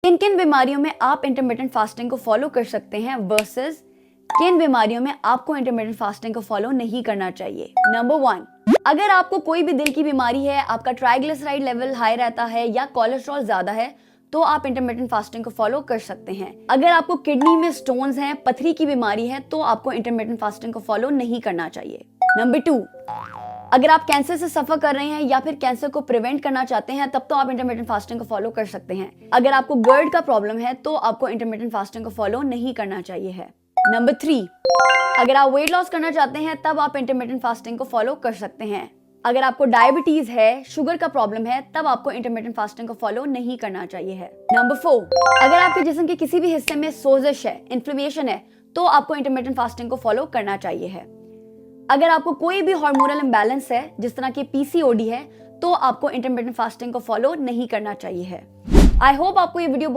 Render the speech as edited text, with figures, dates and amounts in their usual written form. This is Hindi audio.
किन किन बीमारियों में आप इंटरमिटेंट फास्टिंग को फॉलो कर सकते हैं वर्सेस किन बीमारियों में आपको इंटरमिटेंट फास्टिंग को फॉलो नहीं करना चाहिए। नंबर 1, अगर आपको कोई भी दिल की बीमारी है, आपका ट्राइग्लिसराइड लेवल हाई रहता है या कोलेस्ट्रॉल ज्यादा है, तो आप इंटरमिटेंट फास्टिंग को फॉलो कर सकते हैं। अगर आपको किडनी में स्टोन्स हैं, पथरी की बीमारी है, तो आपको इंटरमिटेंट फास्टिंग को फॉलो नहीं करना चाहिए। नंबर 2, अगर आप कैंसर से सफर कर रहे हैं या फिर कैंसर को प्रिवेंट करना चाहते हैं, तब तो आप इंटरमिटेंट फास्टिंग को फॉलो कर सकते हैं। अगर आपको गर्ड का प्रॉब्लम है तो आपको इंटरमिटेंट फास्टिंग को फॉलो नहीं करना चाहिए है। नंबर 3, अगर आप वेट लॉस करना चाहते हैं तब आप इंटरमिटेंट फास्टिंग को फॉलो कर सकते हैं। अगर आपको डायबिटीज है, शुगर का प्रॉब्लम है, तब आपको इंटरमिटेंट फास्टिंग को फॉलो नहीं करना चाहिए है। नंबर 4, अगर आपके जिस्म के किसी भी हिस्से में सोजिश है, इन्फ्लेमेशन है, तो आपको इंटरमिटेंट फास्टिंग को फॉलो करना चाहिए है। अगर आपको कोई भी हार्मोनल इम्बैलेंस है, जिस तरह की पीसीओडी है, तो आपको इंटरमिटेंट फास्टिंग को फॉलो नहीं करना चाहिए है। आई होप आपको ये वीडियो